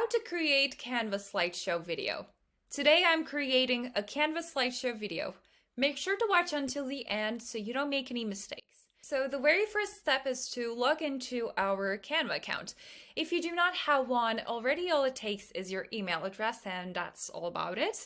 How to create Canva slideshow video. Today I'm creating a Canva slideshow video. Make sure to watch until the end so you don't make any mistakes. So the very first step is to log into our Canva account. If you do not have one already, all it takes is your email address and that's all about it.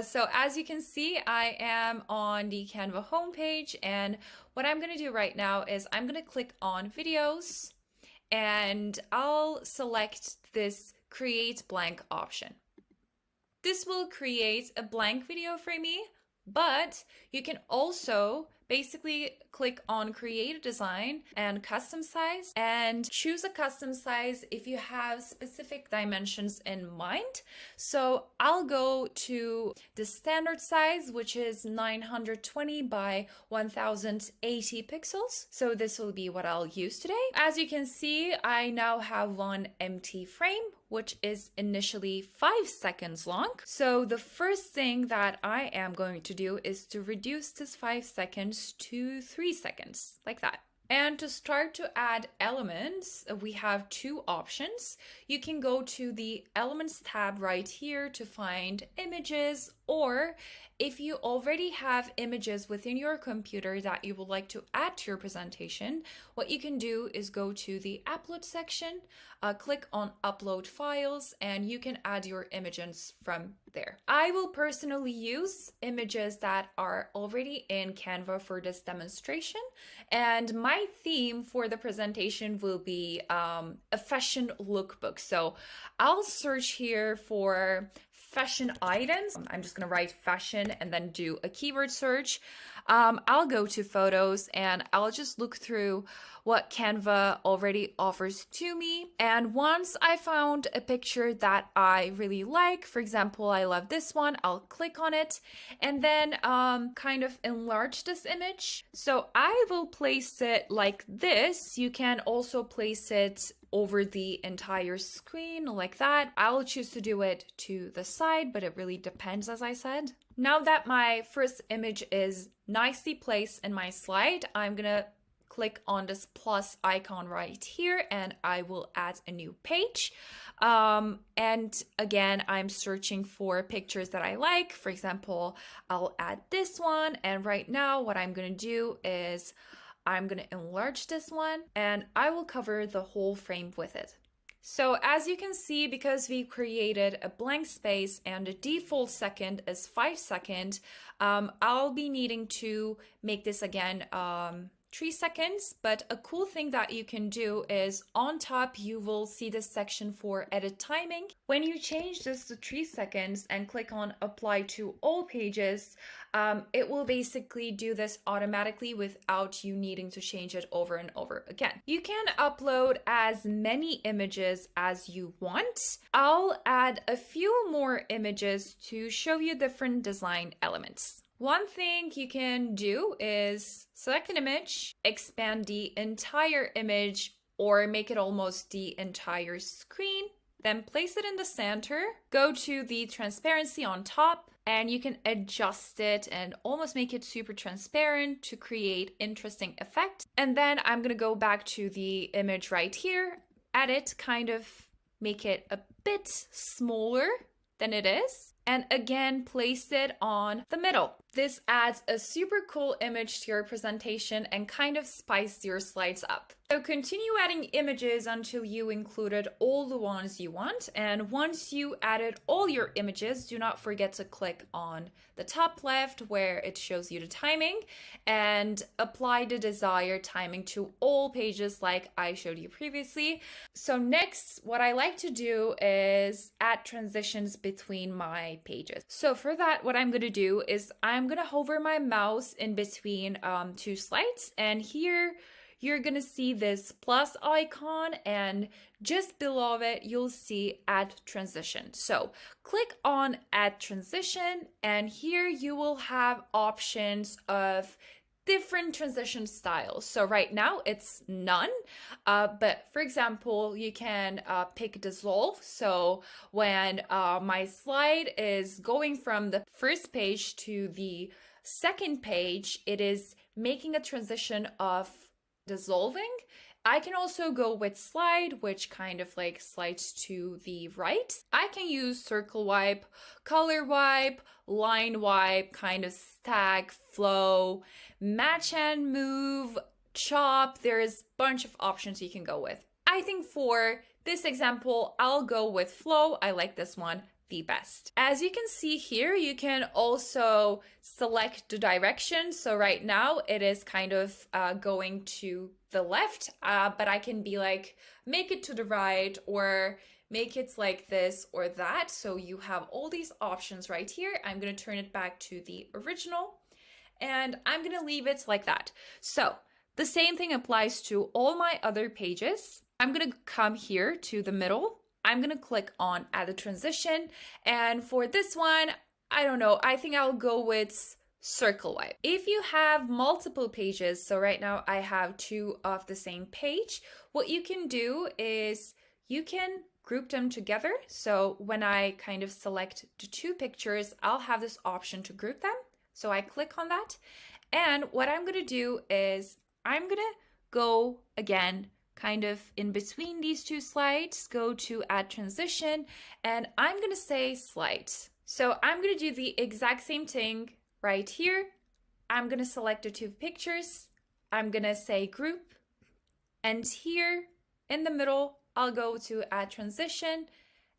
So as you can see, I am on the Canva homepage, and what I'm going to do right now is I'm going to click on videos and I'll select this create blank option. This will create a blank video for me, but you can also basically click on create a design and custom size and choose a custom size if you have specific dimensions in mind. So I'll go to the standard size, which is 920 by 1080 pixels. So this will be what I'll use today. As you can see, I now have one empty frame, which is initially 5 seconds long. So the first thing that I am going to do is to reduce this 5 seconds to 3 seconds, like that. And to start to add elements, we have two options. You can go to the Elements tab right here to find images, or if you already have images within your computer that you would like to add to your presentation, what you can do is go to the Upload section, click on Upload Files, and you can add your images from there. I will personally use images that are already in Canva for this demonstration, and my theme for the presentation will be a fashion lookbook. So I'll search here for fashion items. I'm just gonna write fashion and then do a keyword search. I'll go to photos and I'll just look through what Canva already offers to me. And once I found a picture that I really like, for example, I love this one, I'll click on it and then kind of enlarge this image. So I will place it like this. You can also place it over the entire screen like that. I'll choose to do it to the side, but it really depends, as I said. Now that my first image is nicely placed in my slide, I'm gonna click on this plus icon right here and I will add a new page. And again, I'm searching for pictures that I like. For example, I'll add this one, and right now what I'm gonna do is I'm going to enlarge this one and I will cover the whole frame with it. So as you can see, because we created a blank space and the default second is 5 seconds, I'll be needing to make this again 3 seconds. But a cool thing that you can do is on top, you will see this section for edit timing. When you change this to 3 seconds and click on apply to all pages, it will basically do this automatically without you needing to change it over and over again. You can upload as many images as you want. I'll add a few more images to show you different design elements. One thing you can do is select an image, expand the entire image or make it almost the entire screen, then place it in the center, go to the transparency on top, and you can adjust it and almost make it super transparent to create interesting effect. And then I'm gonna go back to the image right here, edit, kind of make it a bit smaller than it is, and again place it on the middle. This adds a super cool image to your presentation and kind of spices your slides up. So continue adding images until you included all the ones you want, and once you added all your images, do not forget to click on the top left where it shows you the timing and apply the desired timing to all pages like I showed you previously. So next, what I like to do is add transitions between my pages. So for that, what I'm going to do is I'm going to hover my mouse in between two slides, and here you're going to see this plus icon, and just below it you'll see add transition. So click on add transition, and here you will have options of different transition styles. So right now it's none, but for example, you can pick dissolve. So when my slide is going from the first page to the second page, it is making a transition of dissolving, I can also go with slide, which kind of like slides to the right. I can use circle wipe, color wipe, line wipe, kind of stack, flow, match and move, chop. There's a bunch of options you can go with. I think for this example, I'll go with flow. I like this one the best. As you can see here, you can also select the direction. So right now it is kind of going to the left, but I can be like, make it to the right or make it like this or that. So you have all these options right here. I'm going to turn it back to the original and I'm going to leave it like that. So the same thing applies to all my other pages. I'm going to come here to the middle. I'm going to click on add a transition. And for this one, I don't know, I think I'll go with circle wipe. If you have multiple pages, so right now I have 2 of the same page, what you can do is you can group them together. So when I kind of select the 2 pictures, I'll have this option to group them. So I click on that. And what I'm going to do is I'm going to go again kind of in between these 2 slides, go to add transition, and I'm going to say slide. So I'm going to do the exact same thing right here. I'm going to select the 2 pictures. I'm going to say group, and here in the middle, I'll go to add transition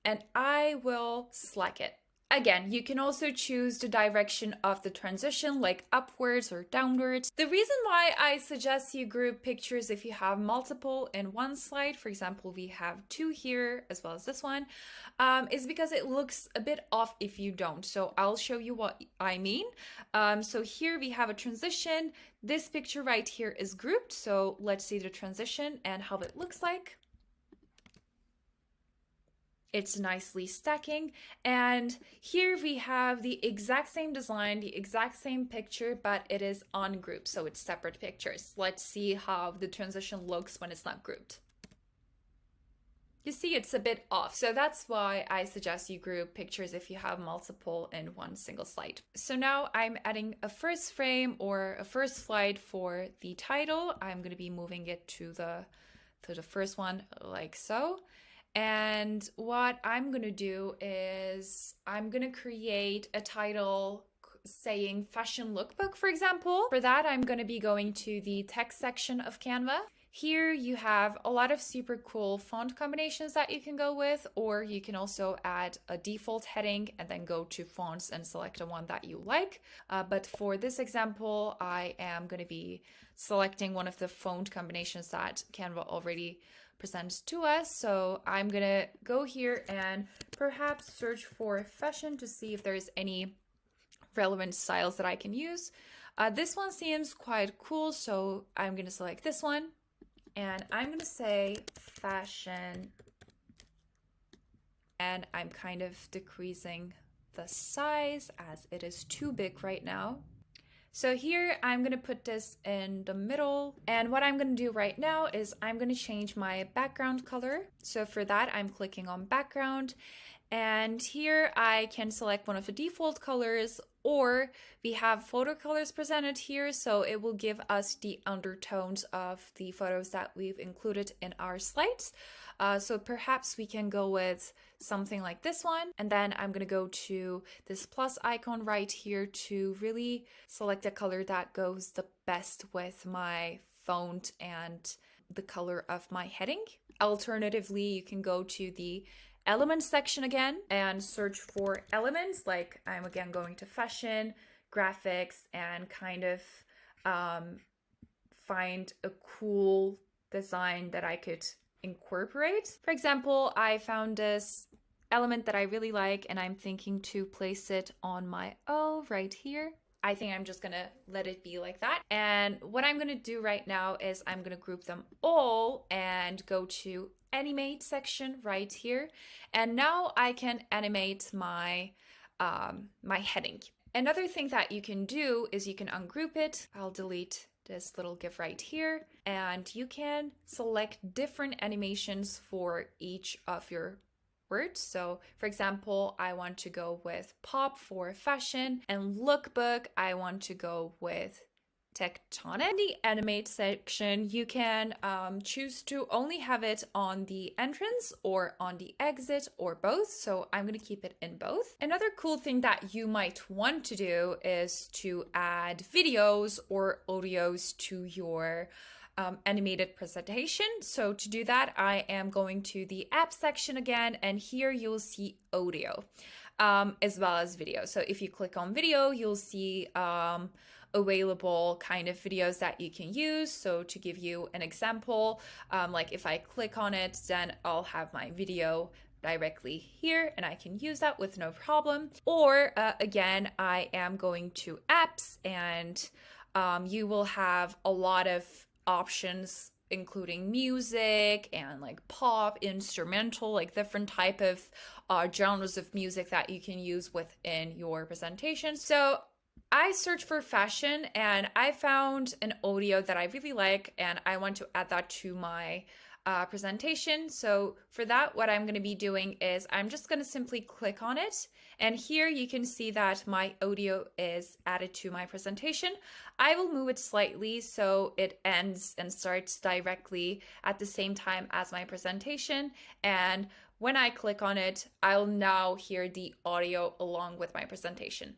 and I will select it. Again, you can also choose the direction of the transition, like upwards or downwards. The reason why I suggest you group pictures if you have multiple in one slide, for example, we have 2 here as well as this one, is because it looks a bit off if you don't. So I'll show you what I mean. So here we have a transition. This picture right here is grouped. So let's see the transition and how it looks like. It's nicely stacking. And here we have the exact same design, the exact same picture, but it is ungrouped. So it's separate pictures. Let's see how the transition looks when it's not grouped. You see, it's a bit off. So that's why I suggest you group pictures if you have multiple in one single slide. So now I'm adding a first frame or a first slide for the title. I'm going to be moving it to the first one like so. And what I'm going to do is I'm going to create a title saying fashion lookbook, for example. For that, I'm going to be going to the text section of Canva. Here you have a lot of super cool font combinations that you can go with, or you can also add a default heading and then go to fonts and select the one that you like. But for this example, I am going to be selecting one of the font combinations that Canva already presents to us. So I'm gonna go here and perhaps search for fashion to see if there's any relevant styles that I can use. This one seems quite cool, so I'm gonna select this one and I'm gonna say fashion, and I'm kind of decreasing the size as it is too big right now. So here I'm going to put this in the middle, and what I'm going to do right now is I'm going to change my background color. So for that I'm clicking on background, and here I can select one of the default colors, or we have photo colors presented here, so it will give us the undertones of the photos that we've included in our slides. So perhaps we can go with something like this one. And then I'm going to go to this plus icon right here to really select a color that goes the best with my font and the color of my heading. Alternatively, you can go to the elements section again and search for elements. Like I'm again going to fashion, graphics, and kind of find a cool design that I could incorporate. For example, I found this element that I really like and I'm thinking to place it on my O right here. I think I'm just gonna let it be like that. And what I'm gonna do right now is I'm gonna group them all and go to animate section right here. And now I can animate my my heading. Another thing that you can do is you can ungroup it. I'll delete this little GIF right here, and you can select different animations for each of your words. So for example, I want to go with pop for fashion, and lookbook, I want to go with tectonic. In the animate section, you can choose to only have it on the entrance or on the exit or both. So I'm going to keep it in both. Another cool thing that you might want to do is to add videos or audios to your animated presentation. So to do that, I am going to the app section again, and here you'll see audio as well as video. So if you click on video, you'll see available kind of videos that you can use. So to give you an example, like if I click on it, then I'll have my video directly here and I can use that with no problem. Or again, I am going to apps, and you will have a lot of options including music and like pop, instrumental, like different type of genres of music that you can use within your presentation. So I searched for fashion and I found an audio that I really like, and I want to add that to my presentation. So for that, what I'm going to be doing is I'm just going to simply click on it. And here you can see that my audio is added to my presentation. I will move it slightly so it ends and starts directly at the same time as my presentation. And when I click on it, I'll now hear the audio along with my presentation.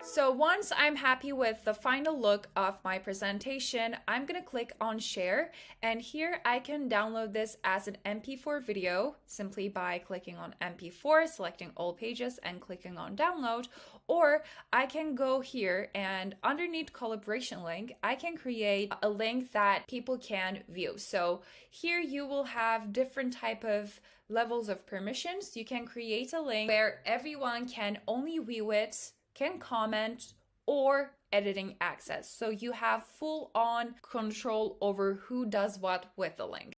So once I'm happy with the final look of my presentation, I'm going to click on share, and here I can download this as an MP4 video simply by clicking on MP4, selecting all pages and clicking on download, or I can go here and underneath collaboration link, I can create a link that people can view. So here you will have different type of levels of permissions. You can create a link where everyone can only view it, can comment, or editing access. So you have full on control over who does what with the link.